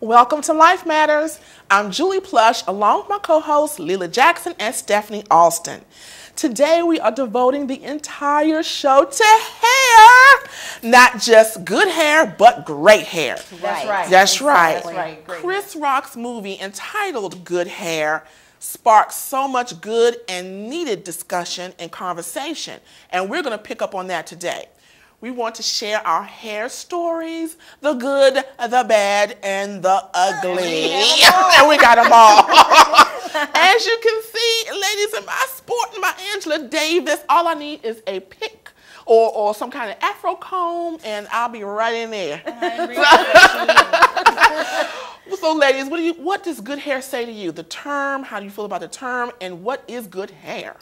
Welcome to Life Matters. I'm Julie Plush, along with my co-hosts Leela Jackson and Stephanie Alston. Today we are devoting the entire show to hair. Not just good hair, but great hair. That's right. That's right. That's right. Chris Rock's movie entitled Good Hair sparked so much good and needed discussion and conversation. And we're going to pick up on that today. We want to share our hair stories, the good, the bad, and the ugly. And we got them all. As you can see, ladies, in my sporting my Angela Davis, all I need is a pick or some kind of afro comb, and I'll be right in there. So, ladies, what does good hair say to you? The term, how do you feel about the term, and what is good hair?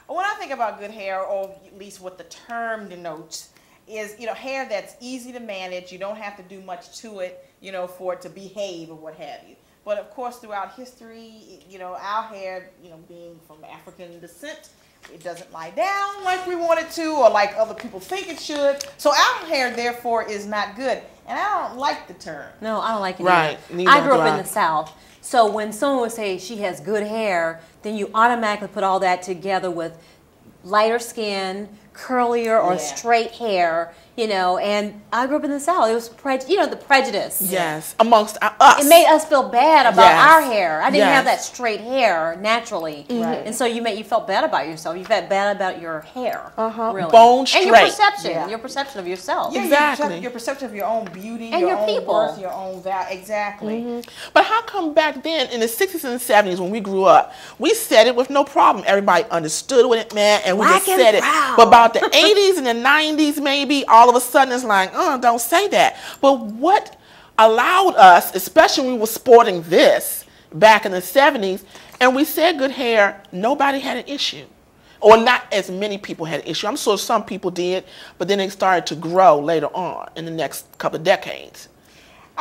When I think about good hair, or at least what the term denotes, is, hair that's easy to manage. You don't have to do much to it, for it to behave or what have you. But of course, throughout history, our hair, being from African descent, it doesn't lie down like we want it to or like other people think it should. So our hair, therefore, is not good. And I don't like the term. No, I don't like it either. I grew up in the South. So when someone would say she has good hair, then you automatically put all that together with lighter skin, curlier or straight hair, and I grew up in the South. It was, the prejudice. Yes, amongst us. It made us feel bad about our hair. I didn't have that straight hair naturally. Right. And so you felt bad about yourself. You felt bad about your hair. Really. Bone straight. And your perception. Your perception of yourself. Yeah, exactly. Your perception of your own beauty, and your own people. worth, your own value. Exactly. But how come back then in the 60s and 70s when we grew up, we said it with no problem. Everybody understood what it meant and we just said it. But about the 80s and the 90s maybe, all of a sudden it's like, don't say that. But what allowed us, especially when we were sporting this back in the 70s, and we said good hair, nobody had an issue. Or not as many people had an issue. I'm sure some people did, but then they started to grow later on in the next couple of decades.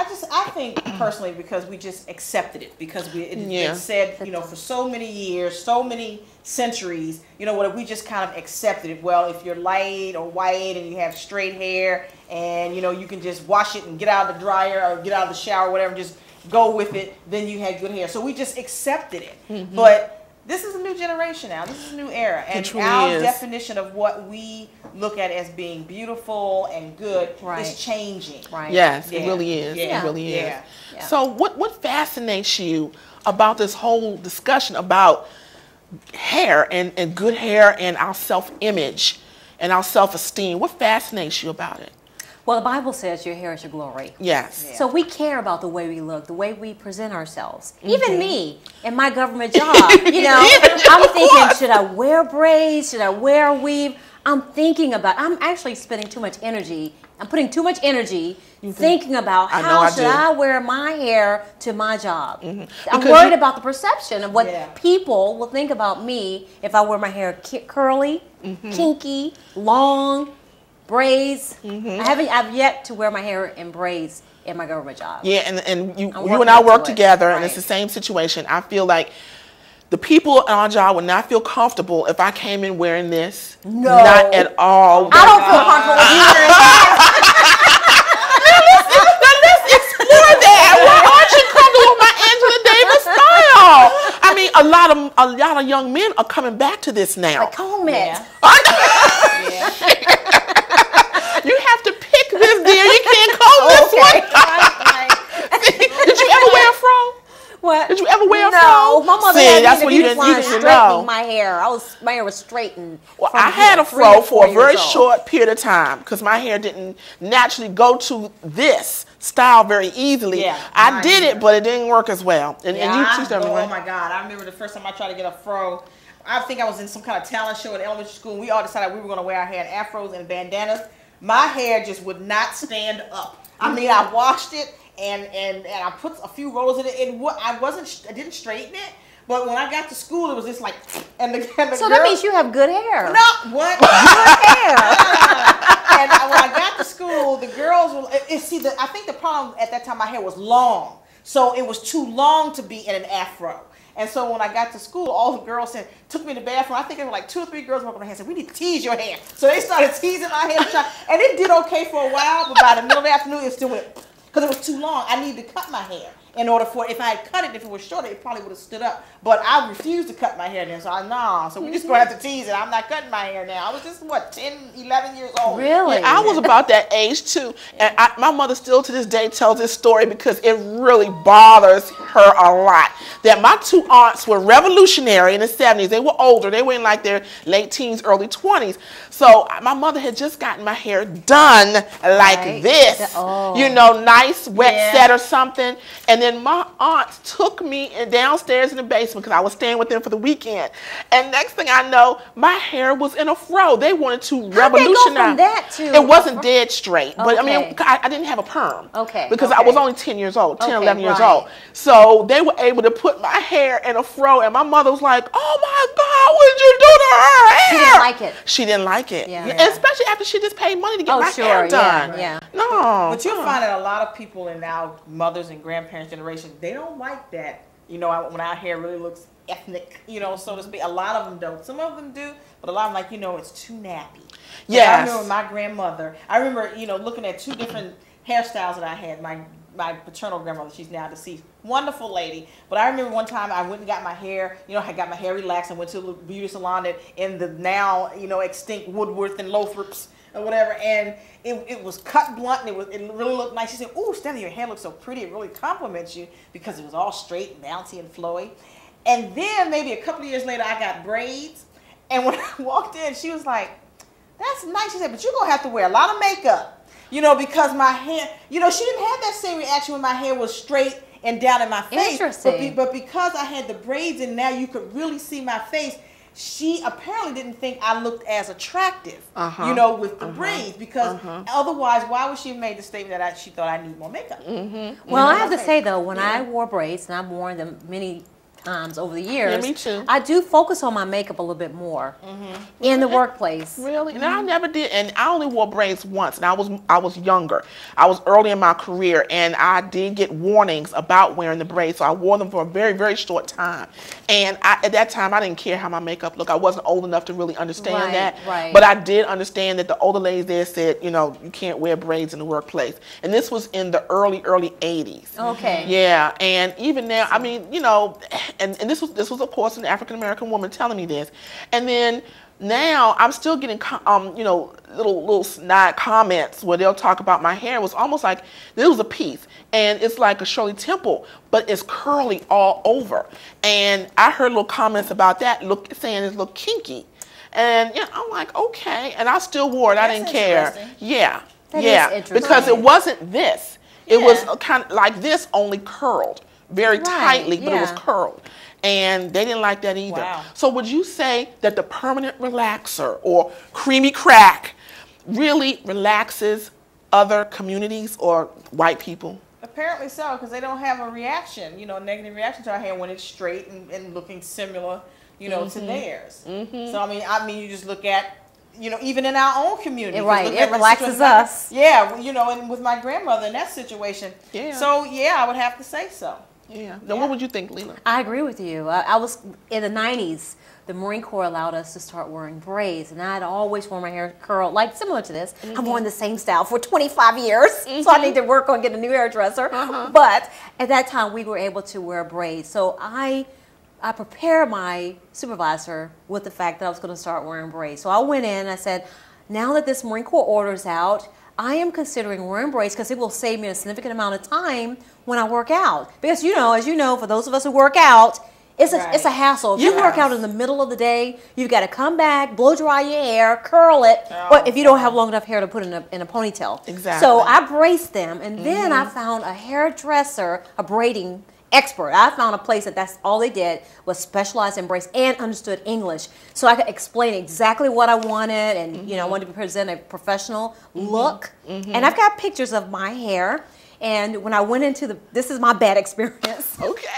I think personally because we just accepted it because it said, for so many years, so many centuries, we just kind of accepted it. Well, if you're light or white and you have straight hair and, you can just wash it and get out of the dryer or get out of the shower or whatever, just go with it, then you had good hair. So we just accepted it. But this is a new generation now. This is a new era. And our definition of what we look at as being beautiful and good is changing. Right. Yes, it really is. Yeah. It really is. Yeah. So what fascinates you about this whole discussion about hair and good hair and our self-image and our self-esteem? What fascinates you about it? Well, the Bible says your hair is your glory. Yes. Yeah. So we care about the way we look, the way we present ourselves. Even me in my government job, I'm thinking, should I wear braids? Should I wear a weave? I'm actually spending too much energy. I'm putting too much energy thinking about how should I wear my hair to my job. I'm worried about the perception of what people will think about me if I wear my hair curly, kinky, long, braids. I've yet to wear my hair in braids in my government job. Yeah, and you and I work together, and it's the same situation. I feel like the people on our job would not feel comfortable if I came in wearing this. No. Not at all. I don't feel comfortable with you wearing Now let's explore that. Why aren't you comfortable with my Angela Davis style? I mean, a lot of young men are coming back to this now. Like, comb it. You have to pick this, dear. You can't comb this one. Did you ever wear a fro? What? Did you ever wear a fro? No, my mother had that's me what to you be didn't straightening my hair. My hair was straightened. Well, I had a fro for a very short period of time because my hair didn't naturally go to this style very easily. Yeah, I did it, but it didn't work as well. And you teach them. Oh my God! I remember the first time I tried to get a fro. I think I was in some kind of talent show in elementary school. And we all decided we were going to wear our hair in afros and bandanas. My hair just would not stand up. I mean, I washed it and I put a few rolls in it. I didn't straighten it, but when I got to school, it was just like, and the so that means you have good hair. No, what? Good hair. And when I got to school, the girls were. I think the problem at that time, my hair was long, so it was too long to be in an afro. And so when I got to school, all the girls took me to the bathroom. I think there were like 2 or 3 girls walking my hair and said, "We need to tease your hair." So they started teasing my hair, and it did okay for a while. But by the middle of the afternoon, it still went because it was too long. I needed to cut my hair. in order for, if I had cut it, if it was shorter, it probably would have stood up. But I refused to cut my hair then, so we just going to have to tease it. I'm not cutting my hair now. I was just, 10, 11 years old. Really? Yeah, I was about that age too. And my mother still to this day tells this story because it really bothers her a lot. That my 2 aunts were revolutionary in the 70s. They were older. They were in like their late teens, early 20s. So my mother had just gotten my hair done like this. You know, nice wet set or something. And then my aunt took me downstairs in the basement because I was staying with them for the weekend. And next thing I know, my hair was in a fro. They wanted to revolutionize. Go from that to it wasn't dead straight, but I mean, I didn't have a perm. Because I was only 10 years old, 10, 11 years old. So they were able to put my hair in a fro, and my mother was like, "Oh my God, what did you do to her hair?" She didn't like it. She didn't like it. Yeah. Especially after she just paid money to get my hair done. Yeah. No. But you'll find that a lot of people in our mothers and grandparents' generation, they don't like that. You know, when our hair really looks ethnic, you know, so to speak. A lot of them don't. Some of them do, but a lot of them, like, you know, it's too nappy. Yes. I remember my grandmother. I remember, you know, looking at 2 different hairstyles that I had. My paternal grandmother, she's now deceased, wonderful lady. But I remember one time I went and got my hair, you know, I got my hair relaxed and went to a beauty salon in the now, you know, extinct Woodworth and Lothrop's or whatever, and it was cut blunt and it really looked nice. She said, "Ooh, Stephanie, your hair looks so pretty. It really compliments you," because it was all straight and bouncy and flowy. And then maybe a couple of years later, I got braids, and when I walked in, she was like, "That's nice." She said, "But you're gonna have to wear a lot of makeup." You know, because my hair, you know, she didn't have that same reaction when my hair was straight and down in my face. Interesting. But because I had the braids and now you could really see my face, she apparently didn't think I looked as attractive, you know, with the braids. Because otherwise, why would she have made the statement that she thought I need more makeup? Well, I have to say, though, when I wore braids, and I've worn them many times over the years. Yeah, me too. I do focus on my makeup a little bit more in the workplace. Really? No, I never did, and I only wore braids once, and I was younger. I was early in my career, and I did get warnings about wearing the braids, so I wore them for a very, very short time. And at that time, I didn't care how my makeup looked. I wasn't old enough to really understand that. Right. But I did understand that the older ladies there said, you know, you can't wear braids in the workplace. And this was in the early 80s. Okay. Yeah, and even now, I mean, you know, and this was of course an African American woman telling me this, and then now I'm still getting you know, little snide comments where they'll talk about my hair. It was almost like this was a piece, and it's like a Shirley Temple, but it's curly all over. And I heard little comments about that, saying it's a little kinky, and yeah, I'm like, okay, and I still wore it. I didn't care. Yeah, that is interesting. Because it wasn't this. It was kind of like this, only curled very tightly, but it was curled. And they didn't like that either. Wow. So would you say that the permanent relaxer or creamy crack really relaxes other communities or white people? Apparently so, because they don't have a reaction, you know, a negative reaction to our hair when it's straight and looking similar, you know, to theirs. So I mean, you just look at, you know, even in our own community. Right, it relaxes us. Yeah, you know, and with my grandmother in that situation. Yeah. So yeah, I would have to say so. Yeah. Now, what would you think, Leela? I agree with you. I was in the 90s. The Marine Corps allowed us to start wearing braids, and I'd always worn my hair curled, like similar to this. I'm wearing the same style for 25 years, so I need to work on getting a new hairdresser. But at that time, we were able to wear braids. So I prepared my supervisor with the fact that I was going to start wearing braids. So I went in and I said, now that this Marine Corps order is out, I am considering wearing braids because it will save me a significant amount of time when I work out. Because, you know, as you know, for those of us who work out, it's a hassle. If you work out in the middle of the day, you've got to come back, blow dry your hair, curl it, or if you don't have long enough hair to put in a ponytail. Exactly. So I braced them, and then I found a hairdresser, a braiding expert. I found a place that's all they did was specialize in braids and understood English, so I could explain exactly what I wanted, and you know, I wanted to present a professional look. And I've got pictures of my hair. And when I went into this is my bad experience. Okay.